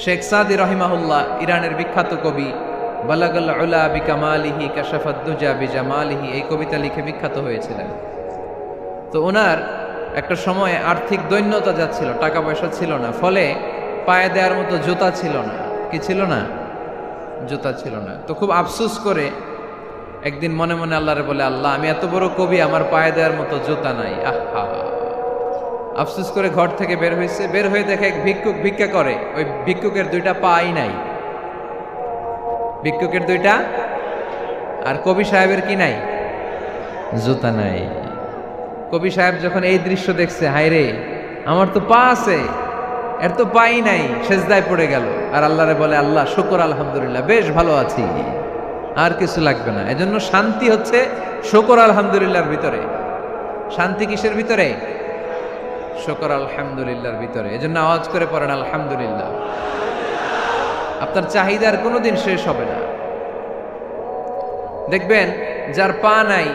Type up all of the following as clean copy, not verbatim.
শেখ সাদি রহিমাহুল্লাহ, ইরানের বিখ্যাত কবি, বালাগাল উলা বিকামালিহি কাশাফাদ দুজা বিজামালিহি, এই কবিতা লিখে বিখ্যাত হয়েছিলেন। তো ওনার একটা সময় আর্থিক দৈন্যতা যাচ্ছিল, টাকা পয়সা ছিল না, ফলে পায়ে দেওয়ার মতো জুতা ছিল না। কি ছিল না? জুতা ছিল না। তো খুব আফসোস করে একদিন মনে মনে আল্লাহরে বলে, আল্লাহ, আমি এত বড় কবি, আমার পায়ে দেওয়ার মতো জুতা নাই। আহা! আফসোস করে ঘর থেকে বের হয়েছে, বের হয়ে দেখে এক ভিক্ষুক ভিক্ষা করে। ওই ভিক্ষুকের দুইটা পাই নাই, ভিক্ষুকের দুইটা, আর কবি সাহেবের কি নাই? জুতা নাই। কবি সাহেব যখন এই দৃশ্য দেখছে, হায় রে, আমার তো পা আছে, এর তো পাই নাই, সেজদায় পড়ে গেল। আর আল্লাহরে বলে, আল্লাহ শুকর, আলহামদুলিল্লাহ, বেশ ভালো আছি, আর কিছু লাগবে না। এজন্য শান্তি হচ্ছে শুকর আলহামদুলিল্লাহর ভিতরে। শান্তি কিসের ভিতরে? শুকর আলহামদুলিল্লাহর ভিতরে। এজন্য আওয়াজ করে পড়েন আলহামদুলিল্লাহ। আপনার চাহিদার কোনোদিন শেষ হবে না। দেখবেন যার পা নাই,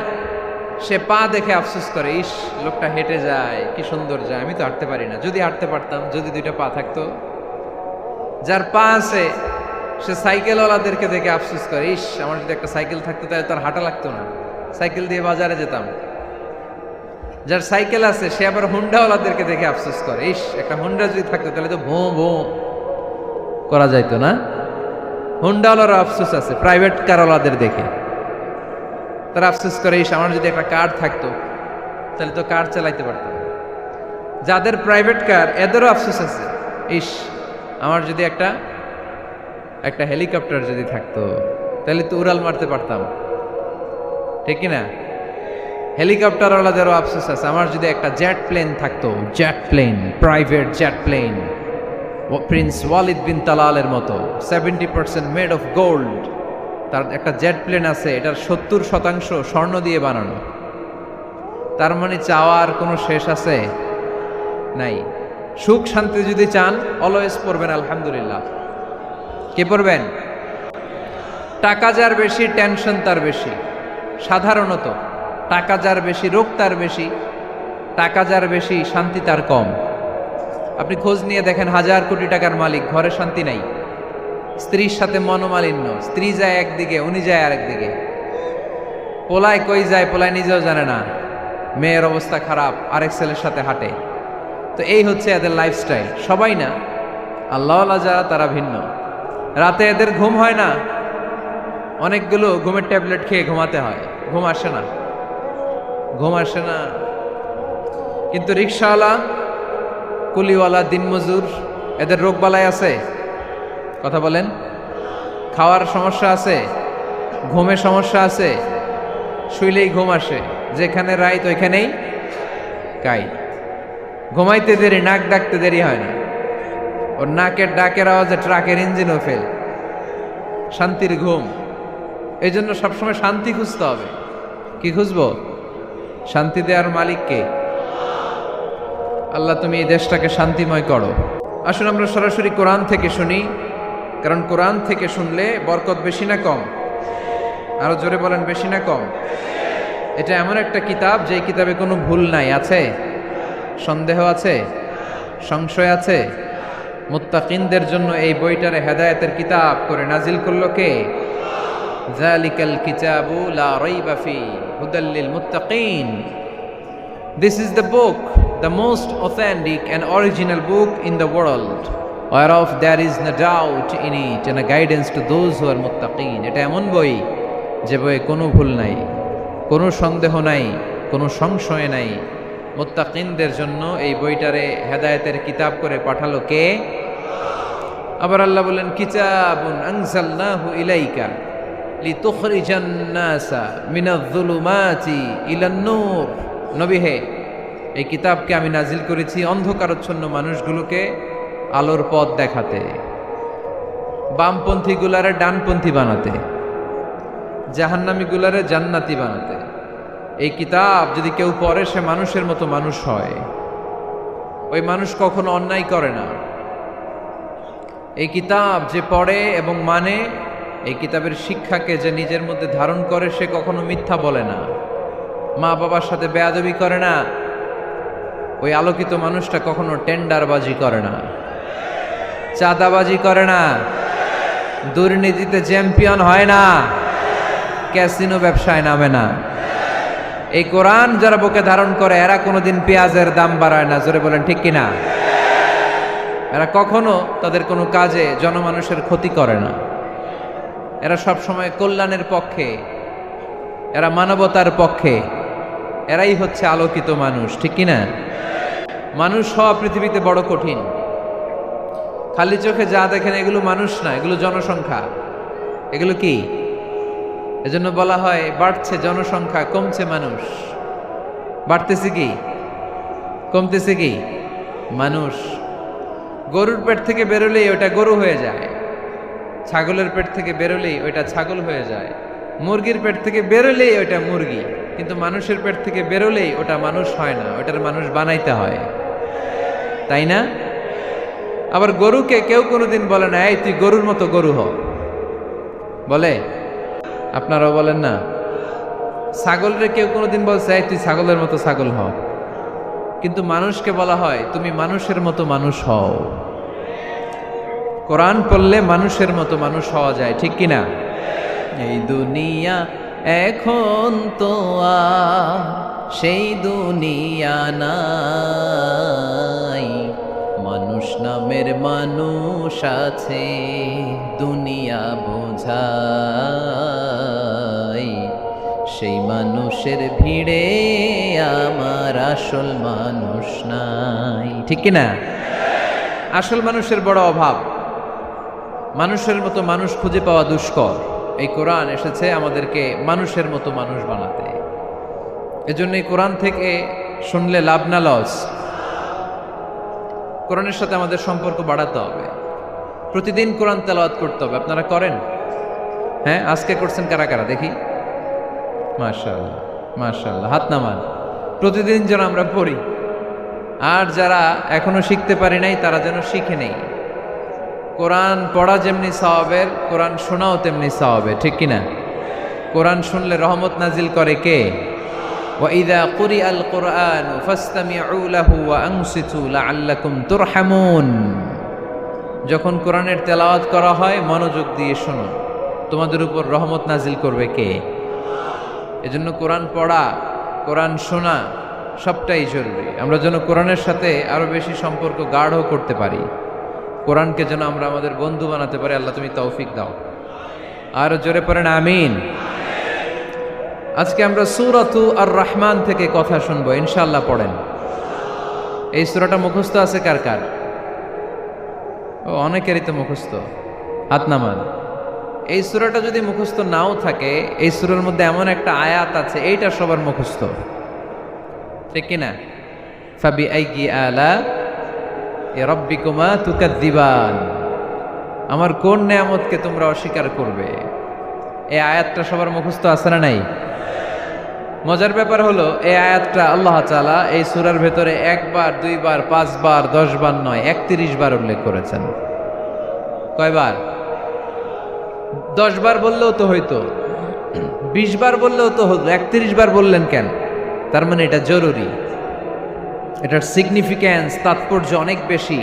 সে পা দেখে আফসোস করে, ইস, লোকটা হেঁটে যায়, কি সুন্দর যায়, আমি তো হাঁটতে পারি না, যদি হাঁটতে পারতাম, যদি দুইটা পা থাকতো। যার পা আছে, সে সাইকেলওয়ালাদেরকে দেখে আফসোস করে, ইস, আমার যদি একটা সাইকেল থাকতো তাহলে তার হাঁটা লাগতো না, সাইকেল দিয়ে বাজারে যেতাম। যার সাইকেল আছে, সে আবার হুন্ডাওয়ালাদেরকে দেখে আফসোস করে, ইস, একটা হুন্ডা যদি থাকতো তাহলে তো ভোঁ ভোঁ করা যাইতো না। হুন্ডাওয়ালারও আফসোস আছে প্রাইভেট কারওয়ালাদের দেখে, তারা আফসোস করে, ইস, আমার যদি একটা কার থাকতো তাহলে তো কার চালাইতে পারতাম। যাদের প্রাইভেট কার, এদেরও আফসোস আছে, ইস, আমার যদি একটা হেলিকপ্টার যদি থাকতো তাহলে তো উড়াল মারতে পারতাম, ঠিক কিনা? হেলিকপ্টারওয়ালাদেরও আফসোস আছে, আমার যদি একটা জেট প্লেন থাকতো, jet plane, private jet plane, prince Walid bin তালালের মতো 70% মেড অফ গোল্ড, তার একটা জেট প্লেন আছে, এটার 70% স্বর্ণ দিয়ে বানানো। তার মানে চাওয়ার কোনো শেষ আছে? নাই। সুখ শান্তি যদি চান, অলওয়েজ পড়বেন আলহামদুলিল্লাহ। কে পড়বেন? টাকা যার বেশি, টেনশন তার বেশি। সাধারণত টাকা যার বেশি, রোগ তার বেশি। টাকা যার বেশি, শান্তি তার কম। আপনি খোঁজ নিয়ে দেখেন, 1000 কোটি টাকার মালিক, ঘরে শান্তি নাই, স্ত্রীর সাথে মনোমালিন্য, স্ত্রী যায় একদিকে, উনি যায় আরেকদিকে, পোলায় কই যায়, পোলায় নিজেও জানে না, মেয়ের অবস্থা খারাপ, আরেক ছেলের সাথে হাঁটে। তো এই হচ্ছে এদের লাইফস্টাইল। সবাই না, আল্লাহওয়ালা যারা, তারা ভিন্ন। রাতে এদের ঘুম হয় না, অনেকগুলো ঘুমের ট্যাবলেট খেয়ে ঘুমাতে হয়, ঘুম আসে না, ঘুম আসে না। কিন্তু রিক্সাওয়ালা, কুলিওয়ালা, দিনমজুর, এদের রোগ বালাই আছে? কথা বলেন। খাওয়ার সমস্যা আছে, ঘুমের সমস্যা আছে, শুইলেই ঘুম আসে, যেখানে রাইত ওইখানেই কাই। ঘুমাইতে দেরি, নাক ডাকতে দেরি হয় না, ওর নাকের ডাকের আওয়াজে ট্রাকের ইঞ্জিনও ফেল। শান্তির ঘুম। এই জন্য সবসময় শান্তি খুঁজতে হবে। কি খুঁজবো? শান্তি দেওয়ার মালিককে। আল্লাহ, তুমি এই দেশটাকে শান্তিময় করো। আসুন আমরা সরাসরি কোরআন থেকে শুনি, কারণ কোরআন থেকে শুনলে বরকত বেশি না কম? আরো জোরে বলেন, বেশি না কম? এটা এমন একটা কিতাব, যে কিতাবে কোনো ভুল নাই। আছে? সন্দেহ আছে? সংশয় আছে? মুত্তাকিনদের জন্য এই বইটারে হেদায়েতের কিতাব করে নাজিল করলো কে? যালিকাল কিতাবু লা রাইবা ফি হুদাল লিল মুত্তাকিন। This is the book, the most authentic and original book in the world, whereof there is no doubt in it, and a guidance to those who are muttaqin. এটা এমন বই, যে বইয়ে কোনো ভুল নাই, কোনো সন্দেহ নাই, কোনো সংশয় নাই। মুত্তাকিনদের জন্য এই বইটারে হেদায়েতের কিতাব করে পাঠালো কে? আবার আল্লাহ বলেন, কিতাবুন আনজালনাহু ইলাইকা লিতুখরিজান নাসা মিনাজ-যুলুমাতি ইলান নূর। নবী হে, এই কিতাবকে আমি নাজিল করেছি অন্ধকারচ্ছন্ন মানুষগুলোকে আলোর পথ দেখাতে, বামপন্থী গুলারে ডানপন্থী বানাতে, জাহান্নামী গুলারে জান্নাতি বানাতে। এই কিতাব যদি কেউ পড়ে, সে মানুষের মতো মানুষ হয়। ওই মানুষ কখনো অন্যায় করে না। এই কিতাব যে পড়ে এবং মানে, এই কিতাবের শিক্ষাকে যে নিজের মধ্যে ধারণ করে, সে কখনো মিথ্যা বলে না, মা বাবার সাথে বেয়াদবি করে না। ওই আলোকিত মানুষটা কখনো টেন্ডারবাজি করে না। চাঁদাবাজি করে না, দুর্নীতিতে চ্যাম্পিয়ন হয় না, ক্যাসিনো ব্যবসায় নামে না। এই কোরআন যারা বুকে ধারণ করে এরা কোনোদিন পেঁয়াজের দাম বাড়ায় না। জোরে বলেন ঠিক কিনা? এরা কখনো তাদের কোনো কাজে জনমানুষের ক্ষতি করে না। এরা সব সময় কল্যাণের পক্ষে, এরা মানবতার পক্ষে। এরাই হচ্ছে আলোকিত মানুষ, ঠিক কিনা? মানুষ হওয়া পৃথিবীতে বড় কঠিন। খালি চোখে যা দেখেন এগুলো মানুষ না, এগুলো জনসংখ্যা। এগুলো কি? এজন্য বলা হয় বাড়ছে জনসংখ্যা, কমছে মানুষ। বাড়তেছে কি, কমতেছে কি? মানুষ। গরুর পেট থেকে বেরোলেই ওটা গরু হয়ে যায়, ছাগলের পেট থেকে বেরোলেই ওইটা ছাগল হয়ে যায়, মুরগির পেট থেকে বেরোলেই ওইটা মুরগি। কিন্তু মানুষের পেট থেকে বেরোলেই ওটা মানুষ হয় না, ওটার মানুষ বানাইতে হয়, তাই না? আবার গরুকে কেউ কোনোদিন বলে না এই তুই গরুর মতো গরু হ, বলে? আপনারাও বলেন না? ছাগলরে কেউ কোনোদিন বলছে এই তুই ছাগলের মতো ছাগল হ, কিন্তু মানুষকে বলা হয় তুমি মানুষের মতো মানুষ হও। কোরআন পড়লে মানুষের মতো মানুষ হওয়া যায়, ঠিক কিনা? এই দুনিয়া এখন তো আর সেই দুনিয়া নাই, মানুষ নামের মানুষ আছে দুনিয়া বোঝাই, সেই মানুষের ভিড়ে আমার আসল মানুষ নাই, ঠিক কিনা? আসল মানুষের বড় অভাব, মানুষের মতো মানুষ খুঁজে পাওয়া দুষ্কর। এই কোরআন এসেছে আমাদেরকে মানুষের মতো মানুষ বানাতে। এজন্য এই কোরআন থেকে শুনলে লাভ না লস। কোরআনের সাথে আমাদের সম্পর্ক বাড়াতে হবে, প্রতিদিন কোরআন তেলাওয়াত করতে হবে। আপনারা করেন? হ্যাঁ, আজকে করছেন কারা কারা দেখি? মাশাআল্লাহ, মাশাআল্লাহ, হাত নামান। প্রতিদিন যেন আমরা পড়ি, আর যারা এখনো শিখতে পারি নাই তারা যেন শিখে নেই। কোরআন পড়া যেমনি সওয়াবের, কোরআন শোনাও তেমনি সওয়াবের, ঠিক কিনা? কোরআন শুনলে রহমত নাজিল করে কে? ওয়াইদা কুরিআল কুরআন ফাসতামিউ লাহু ওয়া আনসিতু লাআল্লাকুম তুরহামুন। যখন কোরআনের তেলাওয়াত করা হয় মনোযোগ দিয়ে শোনো, তোমাদের উপর রহমত নাজিল করবে কে? এজন্য কোরআন পড়া, কোরআন শোনা সবটাই জরুরি। আমরা যেন কোরআনের সাথে আরো বেশি সম্পর্ক গাঢ় করতে পারি, কোরআনকে যেন আমরা আমাদের বন্ধু বানাতে পারি। আল্লাহ তুমি তৌফিক দাও। আর জোরে পড়েন আমিন। আজকে আমরা সূরাতু আর রহমান থেকে কথা শুনবো ইনশাআল্লাহ। পড়েন। এই সূরাটা মুখস্থ আছে কার কার? ও, অনেকেরই তো মুখস্থ, হাত নামান। এই সূরাটা যদি মুখস্থ নাও থাকে, এই সূরার মধ্যে এমন একটা আয়াত আছে এইটা সবার মুখস্থ, ঠিক কিনা? ফাবি আইয়ি আলা রাব্বিকুমা তুকাদ্দিবান, আমার কোন নেয়ামতকে তোমরা অস্বীকার করবে। এই আয়াতটা সবার মুখস্থ আছে না নাই? মজার ব্যাপার হলো এই আয়াতটা আল্লাহ তাআলা এই সূরার ভেতরে একবার, দুইবার, 5 বার, 10 বার নয়, 31 বার উল্লেখ করেছেন। কয়বার? 10 বার বললেও তো হইতো, 20 বার বললেও তো হতো, 31 বার বললেন কেন? তার মানে এটা জরুরি, এটার সিগনিফিক্যান্স, তাৎপর্য অনেক বেশি।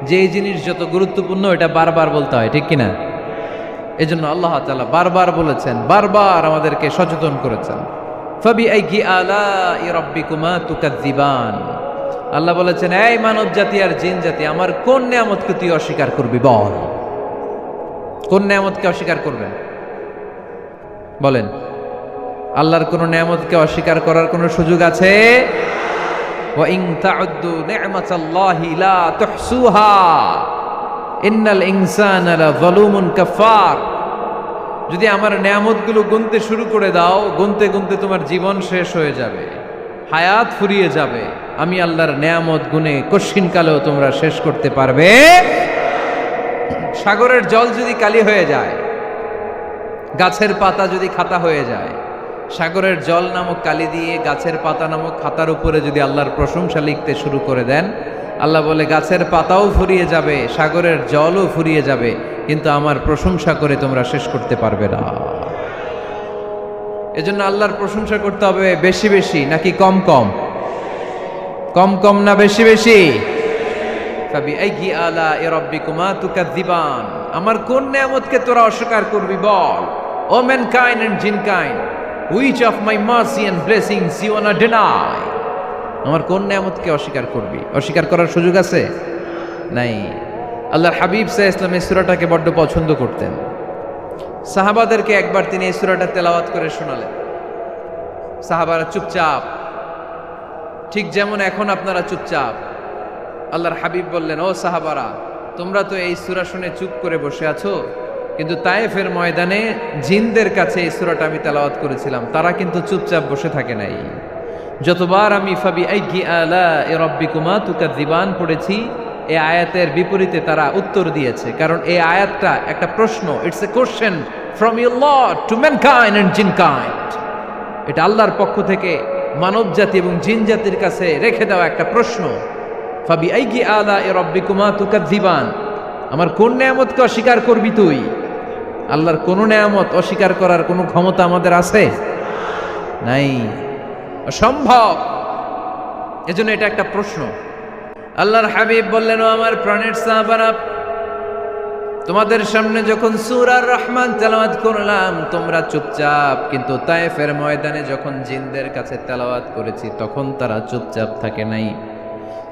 যে জিনিস যত গুরুত্বপূর্ণ এটা বারবার বলতে হয়, ঠিক কিনা? এজন্য আল্লাহ তাআলা বারবার বলেছেন, বারবার আমাদেরকে সচেতন করেছেন। ফাবিআইয়ি আলাই রাব্বিকুমা তুকাদ্দিবান। আল্লাহ বলেছেন, এই মানব জাতি আর জিন জাতি, আমার কোন নিয়ামতকে তুই অস্বীকার করবি বল? কোন নিয়ামতকে অস্বীকার করবেন বলেন? আল্লাহর কোন নিয়ামতকে অস্বীকার করার কোন সুযোগ আছে? ওয়া ইন তাউদ্দু নি'মাতাল্লাহি লা তুহসুহা ইন্নাল ইনসানা লাযালুমুন কাফার। যদি আমার নিয়ামতগুলো গুনতে শুরু করে দাও, গুনতে গুনতে তোমার জীবন শেষ হয়ে যাবে, হায়াত ফুরিয়ে যাবে। আমি আল্লাহর নিয়ামত গুনে কশিনকালেও তোমরা শেষ করতে পারবে। সাগরের জল যদি কালি হয়ে যায়, গাছের পাতা যদি খাতা হয়ে যায়, সাগরের জল নামক কালি দিয়ে গাছের পাতা নামক খাতার উপরে যদি আল্লাহর প্রশংসা লিখতে শুরু করে দেন, আল্লাহ বলে গাছের পাতাও ফুরিয়ে যাবে, সাগরের জলও ফুরিয়ে যাবে, কিন্তু আমার প্রশংসা করে তোমরা শেষ করতে পারবে না। এজন্য আল্লাহর প্রশংসা করতে হবে বেশি বেশি নাকি কম কম? কম কম না বেশি বেশি? ফাবিআইয়ি আলাই রাব্বিকুমা তুকাযযিবান, আমার কোন নিয়ামতকে তোরা অস্বীকার করবি বল। O mankind and jinnkind, which of my mercy and blessings you want to deny. আমার কোন নিয়ামতকে অস্বীকার করবি? অস্বীকার করার সুযোগ আছে? নাই। আল্লাহর হাবিব সাল্লাল্লাহু আলাইহি ওয়াসাল্লাম এই সূরাটাকে বড্ড পছন্দ করতেন। সাহাবাদেরকে একবার তিনি এই সূরাটা তেলাওয়াত করে শোনালেন। সাহাবারা চুপচাপ, ঠিক যেমন এখন আপনারা চুপচাপ। আল্লাহর হাবিব বললেন, ও সাহাবারা, তোমরা তো এই সূরা শুনে চুপ করে বসে আছো, কিন্তু তায়েফের ময়দানে জিনদের কাছে এই সূরাটা আমি তেলাওয়াত করেছিলাম, তারা কিন্তু চুপচাপ বসে থাকে নাই। যতবার আমি ফাবিআইয়ি আলাই রাব্বিকুমা তুকাযযিবান পড়েছি, এই আয়াতের বিপরীতে তারা উত্তর দিয়েছে, কারণ এই আয়াতটা একটা প্রশ্ন। It's a question from your lord to mankind and jinnkind. এটা আল্লাহর পক্ষ থেকে মানব জাতি এবং জিন জাতির কাছে রেখে দেওয়া একটা প্রশ্ন। ফাবিআইয়ি আলাই রাব্বিকুমা তুকাযযিবান, আমার কোন নিয়ামতকে অস্বীকার করবি তুই? আল্লাহর কোন নিয়ামত অস্বীকার করার কোনো ক্ষমতা আমাদের আছে? নাই, অসম্ভব। এজন্য এটা একটা প্রশ্ন। আল্লাহর হাবিব বললেন, ও আমার প্রাণের সাহাবারা, তোমাদের সামনে যখন সূরা রহমান তেলাওয়াত করলাম তোমরা চুপচাপ, কিন্তু তায়েফের ময়দানে যখন জিনদের কাছে তেলাওয়াত করেছি তখন তারা চুপচাপ থাকে নাই।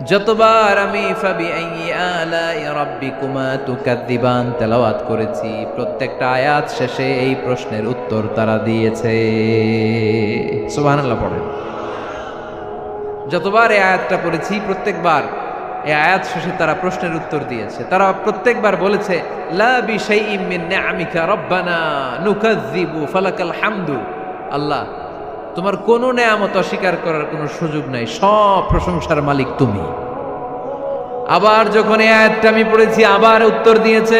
যতবার আমি ফাবিআইয়ি আলাই রাব্বিকুমা তুকাযযিবান তেলাওয়াত করেছি, প্রত্যেকটা আয়াত শেষে এই প্রশ্নের উত্তর তারা দিয়েছে। সুবহানাল্লাহ পড়েন। যতবার এই আয়াতটা পড়েছি প্রত্যেকবার এই আয়াত শেষে তারা প্রশ্নের উত্তর দিয়েছে। তারা প্রত্যেকবার বলেছে, লা বিশাইইম মিন নিআমিকা রাব্বানা নুকাযযিবু ফালাকাল হামদু। আল্লাহ, তোমার কোনো নেয়ামত অস্বীকার করার কোনো সুযোগ নাই, সব প্রশংসার মালিক তুমি। আবার যখন এই আয়াতটা আমি পড়েছি আবার উত্তর দিয়েছে,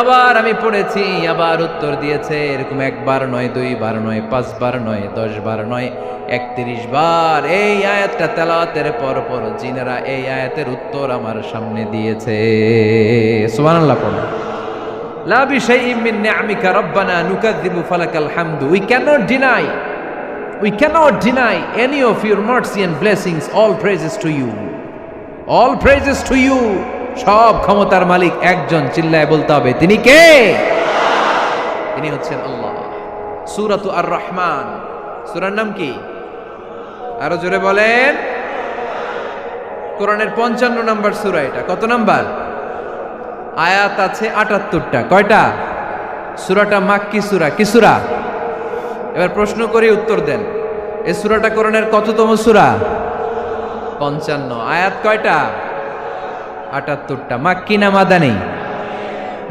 আবার আমি পড়েছি আবার উত্তর দিয়েছে। এরকম একবার নয়, দুইবার নয়, পাঁচবার নয়, 10 বার নয়, 31 বার এই আয়াতটা তেলাওয়াতের পর পর জিনেরা এই আয়াতের উত্তর আমার সামনে দিয়েছে। সুবহানাল্লাহ পড়ুন। লা বিশাইইম মিন নিআমিকা রাব্বানা নুকাযযিবু ফালাকাল হামদু। We cannot deny any of your mercy and blessings. All praises to you. All praises to you. সব ক্ষমতার মালিক একজন, চিল্লায় বলতে হবে, তিনি কে? তিনি হচ্ছেন আল্লাহ। সূরাতু আর রহমান, সূরার নাম কি? আরো জোরে বলেন। কোরআনের 55 নম্বর সূরা এটা। কত নাম্বার? আয়াত আছে 78টা। কয়টা? সূরাটা মাক্কি সূরা। কি সূরা? এবার প্রশ্ন করে উত্তর দেন। এই সূরাটা কোরআনের কততম সূরা? 55। আয়াত কয়টা? 78টা। মাক্কি না মাদানী?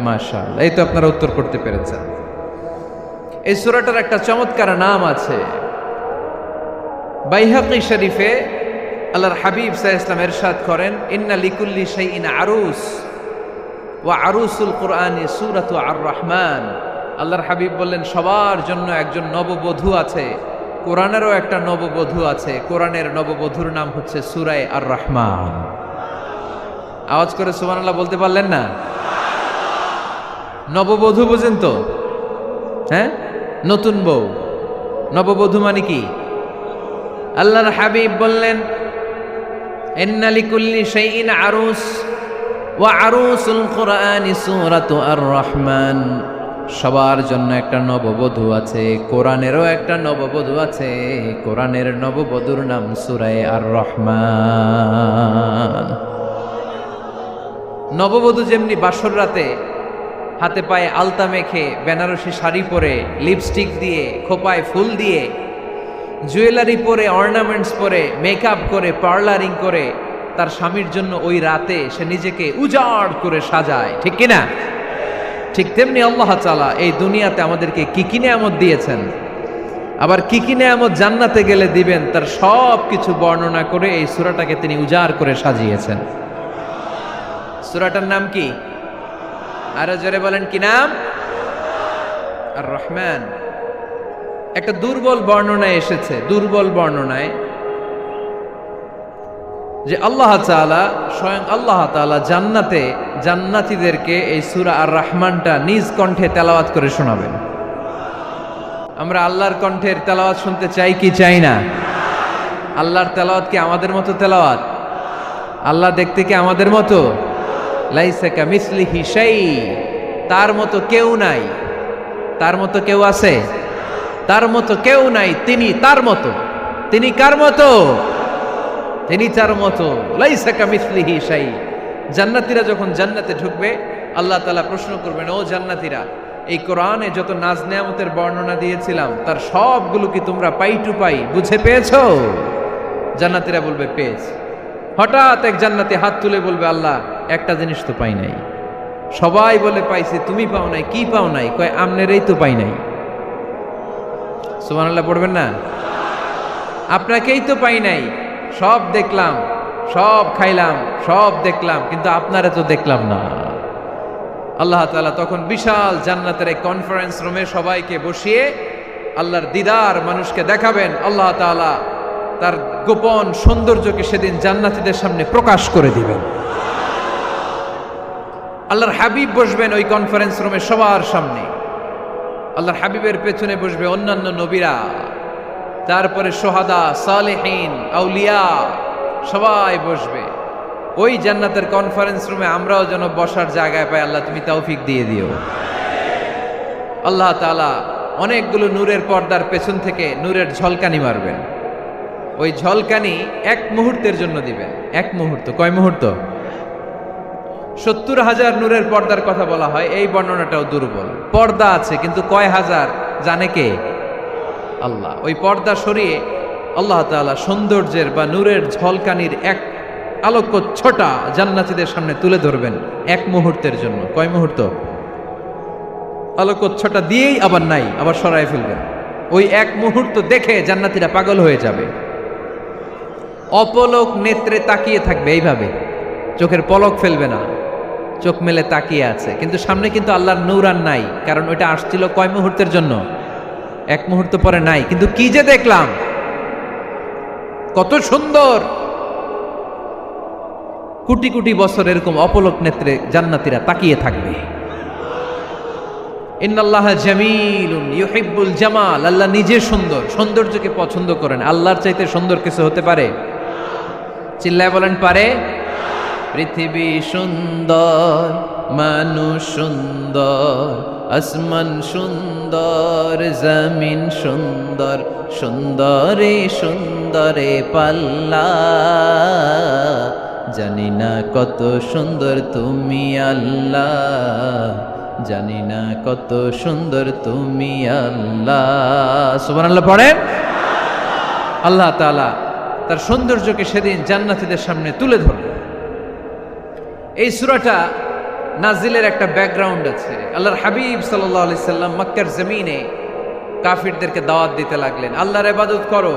মাশাআল্লাহ, এই তো আপনারা উত্তর করতে পেরেছেন। এই সূরাটার একটা চমৎকার নাম আছে। বাইহাকী শরীফে আল্লাহর হাবিব সাল্লাল্লাহু আলাইহি ওয়াসাল্লাম ইরশাদ করেন, ইন্না লিকুল্লি শাইইন আরুস ওয়া আরুসুল কুরআনি সূরাতু আর রহমান। আল্লাহর হাবিব বললেন, সবার জন্য একজন নববধূ আছে, কোরআনেরও একটা নববধূ আছে। কোরআনের নববধূর নাম হচ্ছে সূরা আর রহমান। আওয়াজ করে সুবহানাল্লাহ বলতে পারলেন না? নববধূ বুঝেন তো? হ্যাঁ, নতুন বউ। নববধূ মানে কি? আল্লাহর হাবিব বললেন, ইন্না লিকুল্লি শাইইন আরুস ওয়া আরুসুল কুরআনি সূরাতু আর রহমান। সবার জন্য একটা নববধূ আছে, কোরআনেরও একটা নববধূ আছে। কোরআনের নববধূর নাম সূরা আর রহমান। নববধূ যেমনি বাসর রাতে হাতে পায়ে আলতা মেখে, বেনারসি শাড়ি পরে, লিপস্টিক দিয়ে, খোপায় ফুল দিয়ে, জুয়েলারি পরে, অর্নামেন্টস পরে, মেকআপ করে, পার্লারিং করে তার স্বামীর জন্য ওই রাতে সে নিজেকে উজাড় করে সাজায়, ঠিক কিনা? ঠিক তেমনি আল্লাহ তাআলা এই দুনিয়াতে আমাদেরকে কি কি নিয়ামত দিয়েছেন, আবার কি কি নিয়ামত জান্নাতে গেলে দিবেন, তার সব কিছু বর্ণনা করে এই সূরাটাকে তিনি উজাড় করে সাজিয়েছেন। সূরাটার নাম কি? আরো জোরে বলেন, কি নাম? আর রহমান। একটা দুর্বল বর্ণনায় এসেছে, দুর্বল বর্ণনায়, যে আল্লাহ তাআলা, স্বয়ং আল্লাহ তাআলা জান্নাতে জান্নাতীদেরকে এই সূরা আর রহমানটা নিজ কণ্ঠে তেলাওয়াত করে শোনাবেন। আমরা আল্লাহর কণ্ঠের তেলাওয়াত শুনতে চাই কি চাই না? আল্লাহর তেলাওয়াত কি আমাদের মতো তেলাওয়াত? আল্লাহ দেখতে কি আমাদের মতো? লাইসা কামিসলিহি শাই, তার মতো কেউ নাই। তার মতো কেউ আছে? তার মতো কেউ নাই। তিনি তার মতো। তিনি কার মতো? তিনি তার মতো। লাইসা কামিসলিহি শাই। জান্নাতীরা যখন জান্নাতে ঢুকবে, আল্লাহ তাআলা প্রশ্ন করবেন, ও জান্নাতীরা, এই কোরআনে যত নাজ নেয়ামতের বর্ণনা দিয়েছিলাম তার সবগুলো কি তোমরা পাই টু পাই বুঝে পেয়েছো? জান্নাতীরা বলবে পেয়েছি। হঠাৎ এক জান্নাতি হাত তুলে বলবে, আল্লাহ একটা জিনিস তো পাই নাই। সবাই বলে পাইছি, তুমি পাও নাই। কি পাও নাই? কয় আমনেরই তো পাই নাই। সুবহানাল্লাহ পড়বেন না? আপনাকেই তো পাই নাই। সব দেখলাম, সব খাইলাম, সব দেখলাম, কিন্তু আপনারে তো দেখলাম না। আল্লাহ তাআলা তখন বিশাল জান্নাতের এক কনফারেন্স রুমে সবাইকে বসিয়ে আল্লাহর দিদার মানুষকে দেখাবেন। আল্লাহ তাআলা তার গোপন সৌন্দর্যকে সেদিন জান্নাতীদের সামনে প্রকাশ করে দিবেন। আল্লাহর হাবিব বসবেন ওই কনফারেন্স রুমে সবার সামনে। আল্লাহর হাবিবের পেছনে বসবে অন্যান্য নবীরা, তারপরে সোহাদা, সালেহীন, আউলিয়া সবাই বসবে। ওই জান্নাতের কনফারেন্স রুমে আমরাও যেন বসার জায়গায় পাই, আল্লাহ তুমি তৌফিক দিয়ে দিও। আল্লাহ তাআলা অনেকগুলো নূরের পর্দার পেছন থেকে নূরের ঝলকানি মারবেন। ওই ঝলকানি এক মুহূর্তের জন্য দিবেন। এক মুহূর্ত। কয় মুহূর্ত? 70,000 নূরের পর্দার কথা বলা হয়, এই বর্ণনাটাও দুর্বল। পর্দা আছে কিন্তু কয় হাজার জানে কে? আল্লাহ। ওই পর্দা সরিয়ে আল্লাহ তাআলা সৌন্দর্যের বা নূরের ঝলকানির এক আলোকচ্ছটা জান্নাতীদের সামনে তুলে ধরবেন এক মুহূর্তের জন্য। কয় মুহূর্ত? আলোকচ্ছটা দিয়েই আবার নাই, আবার সরায় ফেলবেন। ওই এক মুহূর্ত দেখে জান্নাতীরা পাগল হয়ে যাবে, অপলক নেত্রে তাকিয়ে থাকবে। এইভাবে চোখের পলক ফেলবে না, চোখ মেলে তাকিয়ে আছে। কিন্তু সামনে কিন্তু আল্লাহর নূর আর নাই, কারণ ওইটা আসছিল কয় মুহূর্তের জন্য? এক মুহূর্ত পরে নাই। কিন্তু কি যে দেখলাম, কত সুন্দর! কোটি কোটি বছর এরকম অপলক নেত্রে জান্নাতীরা তাকিয়ে থাকবে। ইন্নাল্লাহা জামিলুন ইউহিব্বুল জামাল। আল্লাহ নিজে সুন্দর, সৌন্দর্যকে পছন্দ করেন। আল্লাহর চাইতে সুন্দর কিছু হতে পারে? চিল্লায় বলেন পারে? পৃথিবী সুন্দর, মানুষ সুন্দর, আসমান সুন্দর, জমিন সুন্দর, সুন্দরে সুন্দরে পাল্লা। জানি না কত সুন্দর তুমি আল্লাহ, জানি না কত সুন্দর তুমি আল্লাহ। সুবহানাল্লাহ পড়েন। আল্লাহ তাআলা তার সৌন্দর্যকে সেদিন জান্নাতীদের সামনে তুলে ধরবে। এই সূরাটা নাজিলের একটা ব্যাকগ্রাউন্ড আছে। আল্লাহর হাবিব সাল্লাল্লাহু আলাইহি সাল্লাম মক্কার জমিনে কাফিরদেরকে দাওয়াত দিতে লাগলেন, আল্লাহর ইবাদত করো,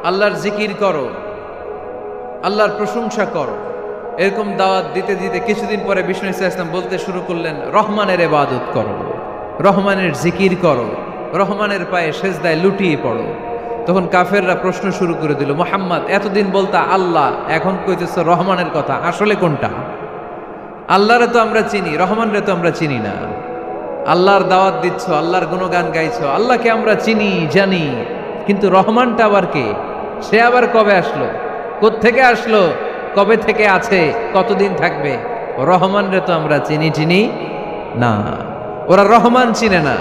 আল্লাহর জিকির করো, আল্লাহর প্রশংসা করো। এরকম দাওয়াত দিতে দিতে কিছুদিন পরে বিষ্ণু ইসা ইসলাম বলতে শুরু করলেন, রহমানের ইবাদত করো, রহমানের জিকির করো, রহমানের পায়ে সেজদায় লুটিয়ে পড়ো। তখন কাফেররা প্রশ্ন শুরু করে দিল, মুহাম্মদ এতদিন বলতা আল্লাহ, এখন কইতেছো রহমানের কথা, আসলে কোনটা? আল্লাহরে তো আমরা চিনি, রহমানরে তো আমরা চিনি না। আল্লাহর দাওয়াত দিচ্ছ, আল্লাহর গুণগান গাইছো, আল্লাহকে আমরা চিনি জানি, কিন্তু রহমানটা আবার কে? সে আবার কবে আসলো, কোত্থেকে আসলো, কবে থেকে আছে, কতদিন থাকবে? রহমানরে তো আমরা চিনি না। ওরা রহমান চিনে না।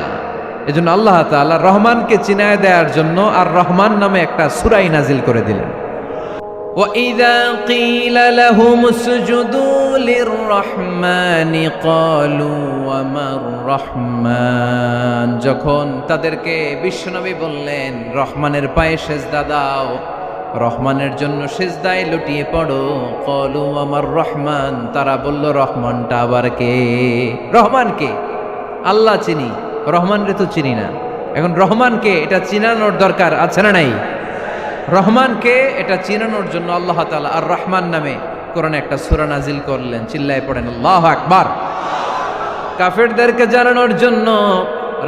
এজন্য আল্লাহ তাআলা রহমানকে চিনায় দেওয়ার জন্য আর রহমান নামে একটা সূরা নাজিল করে দিলেন। وَإِذَا قِيلَ لَهُمُ اسْجُدُوا لِلرَّحْمَنِ قَالُوا وَمَا الرَّحْمَنُ। যখন তাদেরকে বিশ্বনবী বললেন রহমানের পায়ে সেজদা দাও, রহমানের জন্য সেজদায় লুটিয়ে পড়ো, ক্বালু ওয়ামার রহমান, তারা বলল রহমানটা আবার কে? রহমান কে? আল্লাহ চিনি, রহমানরে তো চিনি না। এখন রহমানকে এটা চিনানোর দরকার আছে না নাই? রহমানকে এটা চিনানোর জন্য আল্লাহ তাআলা আর রহমান নামে কোরআনে একটা সূরা নাজিল করলেন। চিল্লায় পড়েন আল্লাহু আকবার। কাফেরদেরকে জানানোর জন্য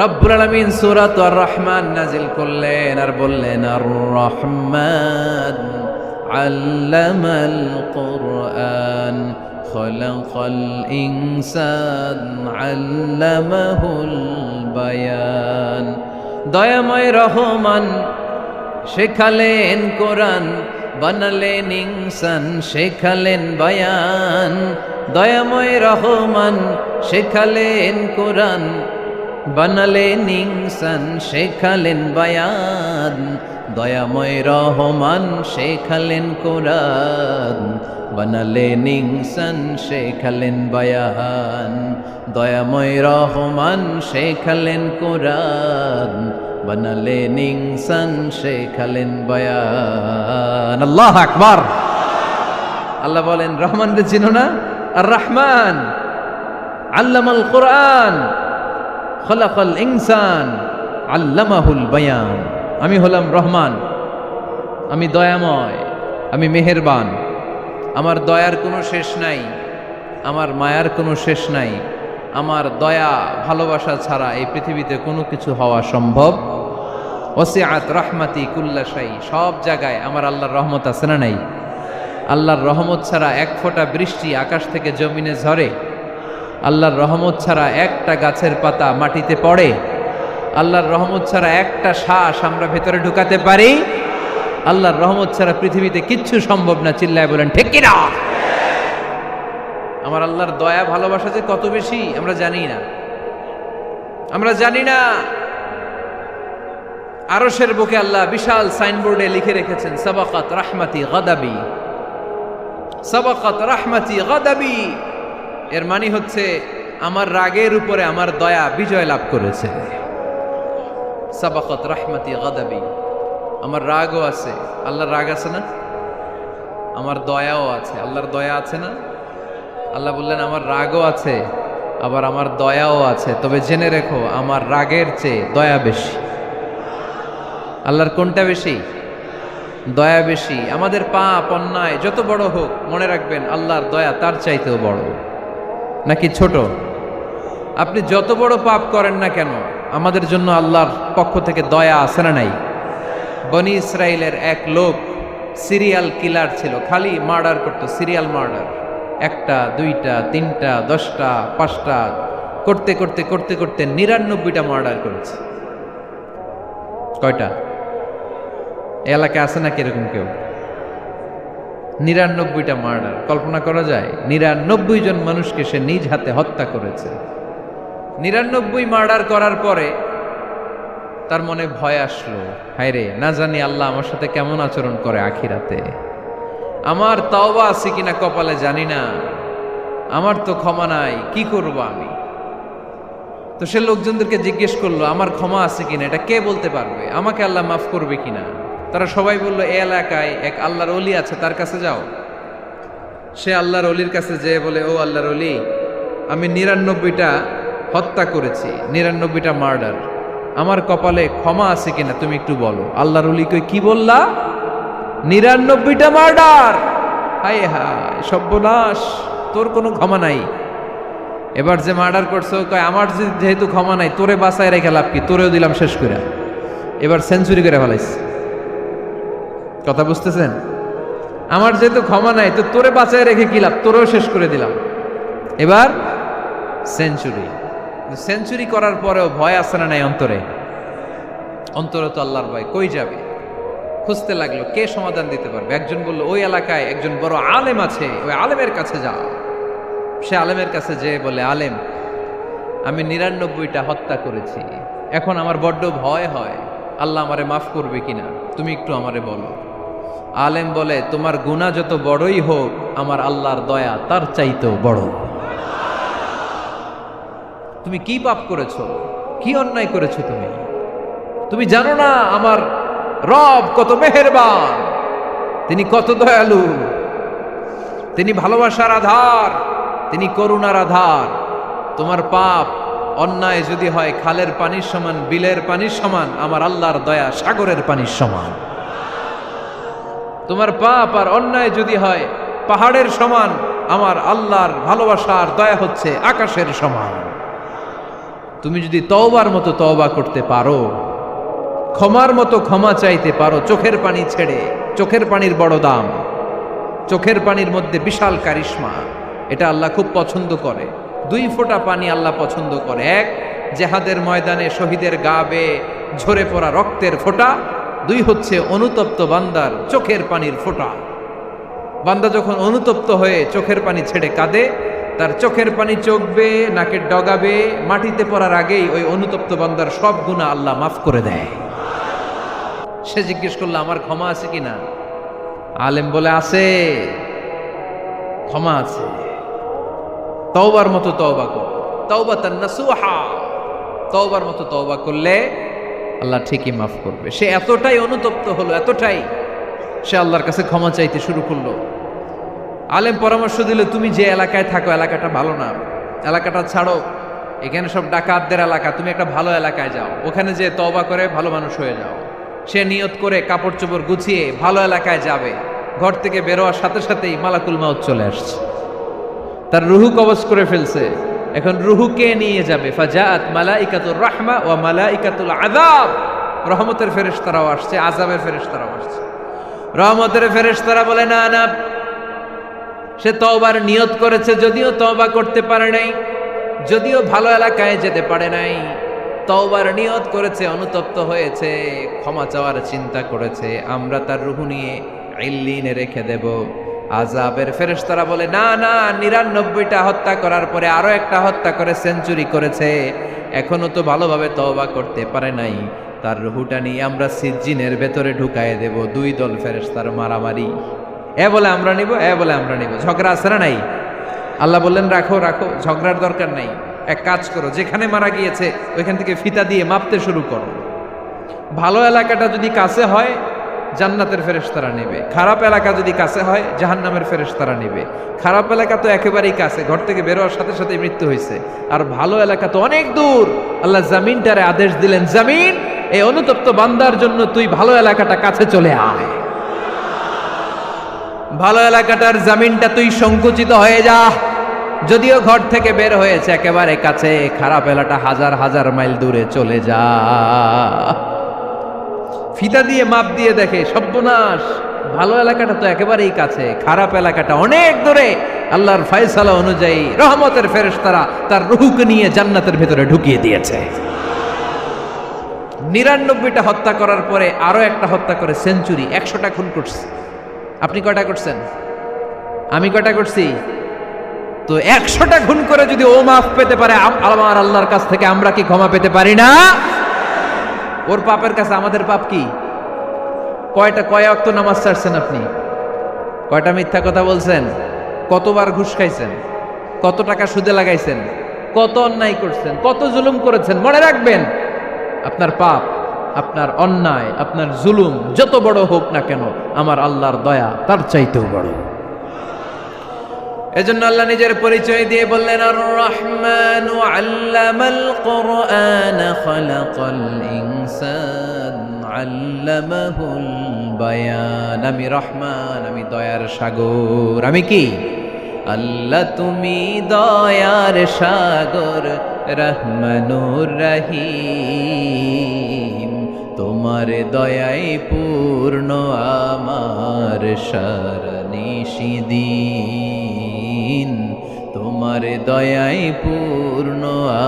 রব্বুল আলামিন সূরাত আর রহমান নাজিল করলেন আর বললেন, আর রহমান আল্লামাল কুরআন খলাকাল ইনসান আল্লামাহুল বায়ান। দয়াময় রহমান শেখালেন কোরআন, বানালেন ইনসান শেখালেন বয়ান, দয়াময় রহমান শেখালেন কোরআন। বানালেন ইনসান শেখালেন বয়ান, দয়াময় রহমান শেখালেন কোরআন। বানালেন ইনসান শেখালেন বয়ান, দয়াময় রহমান শেখালেন কোরআন। বানালেন ইনসান শেখালেন বয়ান। আল্লাহু আকবার। আল্লাহ বলেন রহমান রে চিনো না? আর রহমান আল্লামাল কোরআন, খলাকাল ইনসান আল্লামাহুল বয়ান। আমি হলাম রহমান, আমি দয়াময়, আমি মেহেরবান। আমার দয়ার কোনো শেষ নাই, আমার মায়ার কোনো শেষ নাই। আমার দয়া ভালোবাসা ছাড়া এই পৃথিবীতে কোনো কিছু হওয়া সম্ভব। ওয়াসিআত রাহমাতি কুল্লা শাই, সব জায়গায় আমার আল্লাহর রহমত আছে না নাই? আল্লাহর রহমত ছাড়া এক ফোঁটা বৃষ্টি আকাশ থেকে জমিনে ঝরে? আল্লাহর রহমত ছাড়া একটা গাছের পাতা মাটিতে পড়ে? আল্লাহর রহমত ছাড়া একটা শ্বাস আমরা ভেতরে ঢুকাতে পারি? আল্লাহর রহমত ছাড়া পৃথিবীতে কিচ্ছু সম্ভব না। চিল্লায় বলেন ঠিক কিনা? আমার আল্লাহর দয়া ভালোবাসা যে কত বেশি আমরা জানি না, আমরা জানি না। আরশের বুকে আল্লাহ বিশাল সাইনবোর্ডে লিখে রেখেছেন সাবাকাত রাহমাতি গাদাবি, সাবাকাত রাহমাতি গাদাবি। এর মানে হচ্ছে আমার রাগের উপরে আমার দয়া বিজয় লাভ করেছে। সাবাকাত রাহমাতি গাদাবি, আমার রাগও আছে, আল্লাহর রাগ আছে না? আমার দয়াও আছে, আল্লাহর দয়া আছে না? আল্লাহ বললেন আমার রাগও আছে, আবার আমার দয়াও আছে। তবে জেনে রেখো আমার রাগের চেয়ে দয়া বেশি। আল্লাহর কোনটা বেশি? দয়া বেশি। আমাদের পাপ অন্যায় যত বড় হোক, মনে রাখবেন আল্লাহর দয়া তার চাইতেও বড়। নাকি ছোট? আপনি যত বড় পাপ করেন না কেন, আমাদের জন্য আল্লাহর পক্ষ থেকে দয়া আছে না নাই? বনি ইসরায়েলের এক লোক সিরিয়াল কিলার ছিল, খালি মার্ডার করতো, সিরিয়াল মার্ডার। একটা, দুইটা, তিনটা, 10টা, 5টা করতে করতে করতে করতে 99টা মার্ডার করেছে। কয়টা? এলাকায় আছে নাকি এরকম কেউ? 99টা মার্ডার। কল্পনা করা যায়? 99 জন মানুষকে সে নিজ হাতে হত্যা করেছে। 99 মার্ডার করার পরে তার মনে ভয় আসলো, হায় রে, না জানি আল্লাহ আমার সাথে কেমন আচরণ করে আখিরাতে। আমার তওবা আছে কিনা কপালে জানি না, আমার তো ক্ষমা নাই, কি করব আমি? তো সে লোকজনদেরকে জিজ্ঞেস করলো আমার ক্ষমা আছে কিনা, এটা কে বলতে পারবে? আমাকে আল্লাহ মাফ করবে কিনা? তারা সবাই বলল এই এলাকায় এক আল্লাহর ওলি আছে, তার কাছে যাও। সে আল্লাহর ওলির কাছে যেয়ে বলে, ও আল্লাহর ওলি, আমি 99টা হত্যা করেছি, 99টা মার্ডার, আমার কপালে ক্ষমা আছে কিনা তুমি একটু বলো। আল্লাহর ওলি কই, কি বললা? 99টা মার্ডার? হায় হায় সর্বনাশ, তোর কোনো ক্ষমা নাই। এবার যে মার্ডার করছো কয় আমার যেহেতু ক্ষমা নাই, তোরে বাঁচায় রেখে লাভ কি, তোরেও দিলাম শেষ করে। এবার সেঞ্চুরি করে ফেলাইছে। কথা বুঝতেছেন? আমার যেহেতু ক্ষমা নাই, তো তোরে বাঁচায় রেখে কি লাভ, তোরেও শেষ করে দিলাম। এবার সেঞ্চুরি। সেঞ্চুরি করার পরেও ভয় আসে না নাই অন্তরে? অন্তরে তো আল্লাহর ভয়। কই যাবে? খুঁজতে লাগলো কে সমাধান দিতে পারবে। একজন বলল ওই এলাকায় একজন বড় আলেম আছে, ওই আলেমের কাছে যাও। সে আলেমের কাছে যেয়ে বলে, আলেম, আমি 99টা হত্যা করেছি, এখন আমার বড্ড ভয় হয়, আল্লাহ আমারে মাফ করবে কিনা, তুমি একটু আমারে বলো। আলেম বলে, তোমার গুনাহ যত বড়ই হোক, আমার আল্লাহর দয়া তার চাইতেও বড়। তুমি কি পাপ করেছো, কি অন্যায় করেছো তুমি? তুমি জানো না আমার রব কত মেহেরবান, তিনি কত দয়ালু, তিনি ভালোবাসার আধার, তিনি করুণার আধার। তোমার পাপ অন্যায় যদি হয় খালের পানির সমান, বিলের পানির সমান, আমার আল্লাহর দয়া সাগরের পানির সমান। তোমার পাপ আর অন্যায় যদি হয় পাহাড়ের সমান, আমার আল্লাহর ভালোবাসার দয়া হচ্ছে আকাশের সমান। তুমি যদি তওবার মতো তওবা করতে পারো, ক্ষমার মতো ক্ষমা চাইতে পারো, চোখের পানি ছেড়ে, চোখের পানির বড় দাম, চোখের পানির মধ্যে বিশাল কারিশমা, এটা আল্লাহ খুব পছন্দ করে। 2 ফোঁটা পানি আল্লাহ পছন্দ করে। এক, জেহাদের ময়দানে শহীদের গা বেয়ে ঝরে পড়া রক্তের ফোঁটা, দুই হচ্ছে অনুতপ্ত বান্দার চোখের পানির ফোঁটা। বান্দা যখন অনুতপ্ত হয়ে চোখের পানি ছেড়ে কাঁদে, তার চোখের পানি চোখবে, নাকের ডগাবে, মাটিতে পড়ার আগেই ওই অনুতপ্ত বান্দার সব গুনাহ আল্লাহ মাফ করে দেয়। সে জিজ্ঞেস করলো আমার ক্ষমা আছে কিনা? আলেম বলে আছে, ক্ষমা আছে। তওবার মতো তওবা কর, তাওবাতান নাসুহা, তওবার মতো তওবা করলে আল্লাহ ঠিকই মাফ করবে। সে এতটাই অনুতপ্ত হলো, এতটাই সে আল্লাহর কাছে ক্ষমা চাইতে শুরু করলো। আলেম পরামর্শ দিল, তুমি যে এলাকায় থাকো এলাকাটা ভালো না, এলাকাটা ছাড়ো, এখানে সব ডাকাতদের এলাকা, তুমি একটা ভালো এলাকায় যাও, ওখানে যে তওবা করে ভালো মানুষ হয়ে যাও। সে নিয়ত করে কাপড় চোপড় গুছিয়ে ভালো এলাকায় যাবে, ঘর থেকে বেরোয়ার সাথে সাথেই মালাকুল মাউত চলে আসছে, তার রুহু কবজ করে ফেলছে। এখন রুহুকে নিয়ে যাবে, ফাজাআত মালাইকাতুর রাহমা ওয়া মালাইকাতুল আযাব, রহমতের ফেরেশতারাও আসছে, আযাবের ফেরেশতারাও আসছে। রহমতের ফেরেশতারা বলে না না, সে তওবার নিয়ত করেছে, যদিও তওবা করতে পারে নাই, যদিও ভালো এলাকায় যেতে পারে নাই, তওবার নিয়ত করেছে, অনুতপ্ত হয়েছে, ক্ষমা চাওয়ার চিন্তা করেছে, আমরা তার রুহু নিয়ে ইল্লিনে রেখে দেব। আযাবের ফেরেশতারা বলে না না, ৯৯টা হত্যা করার পরে আরো একটা হত্যা করে সেঞ্চুরি করেছে, এখনো তো ভালোভাবে তওবা করতে পারে নাই, তার রুহুটা নিয়ে আমরা সিজ্জিনের ভেতরে ঢুকায় দেব। দুই দল ফেরেশতার মারামারি, এ বলে আমরা নিব, এ বলে আমরা নিব, ঝগড়া আছে না নাই? আল্লাহ বললেন রাখো রাখো, ঝগড়ার দরকার নাই, এক কাজ করো, যেখানে মারা গিয়েছে ওইখান থেকে ফিতা দিয়ে মাপতে শুরু করো। ভালো এলাকাটা যদি কাছে হয় জান্নাতের ফেরেশতারা নেবে, খারাপ এলাকা যদি কাছে হয় জাহান্নামের ফেরেশতারা নেবে। খারাপ এলাকা তো একেবারেই কাছে, ঘর থেকে বেরোয়ার সাথে সাথে মৃত্যু হয়েছে, আর ভালো এলাকা তো অনেক দূর। আল্লাহ জামিনটারে আদেশ দিলেন, জামিন এই অনুতপ্ত বান্দার জন্য তুই ভালো এলাকাটা কাছে চলে আয়, ভালো এলাকাটার জামিনটা তুই সংকুচিত হয়ে যা, যদিও ঘর থেকে বের হয়েছে একেবারে কাছে, খারাপ এলাকা হাজার হাজার মাইল দূরে চলে যা। ফিতা দিয়ে মাপ দিয়ে দেখে সর্বনাশ, ভালো এলাকাটা তো একেবারেই কাছে, খারাপ এলাকাটা অনেক দূরে। আল্লাহর ফয়সালা অনুযায়ী রহমতের ফেরেশতারা তার রূহকে নিয়ে জান্নাতের ভেতরে ঢুকিয়ে দিয়েছে। ৯৯টা হত্যা করার পরে আরো একটা হত্যা করে সেঞ্চুরি, ১০০টা খুন করছে। আপনি কয়টা করছেন? আমি কয়টা করছি? তো ১০০টা খুন করে যদি ও মাফ পেতে পারে আমার আল্লাহর কাছ থেকে, আমরা কি ক্ষমা পেতে পারি না? ওর পাপের কাছে আমাদের পাপ কি? কয় ওয়াক্ত নামাজ ছাড়ছেন আপনি? কয়টা মিথ্যা কথা বলছেন? কতবার ঘুষ খাইছেন? কত টাকা সুদে লাগাইছেন? কত অন্যায় করছেন? কত জুলুম করেছেন? মনে রাখবেন, আপনার পাপ, আপনার অন্যায়, আপনার জুলুম যত বড় হোক না কেন, আমার আল্লাহর দয়া তার চাইতেও বড়। এজন্য আল্লাহ নিজের পরিচয় দিয়ে বললেন, আর রহমানু আল্লামাল কুরআন খালাকাল ইনসান আল্লামাহুল বায়ান। আমি রহমান, আমি দয়ার সাগর। আমি কি? আল্লাহ তুমি দয়ার সাগর, রহমানুর রহিম, তোমার দয়ায় পূর্ণ আমার সারানিশিদিন, তোমার দয়ায় পূর্ণ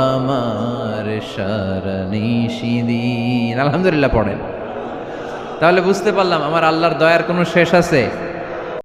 আমার সারানিশিদিন। আলহামদুলিল্লাহ পড়েন। তাহলে বুঝতে পারলাম আমার আল্লাহর দয়ার কোনো শেষ আছে?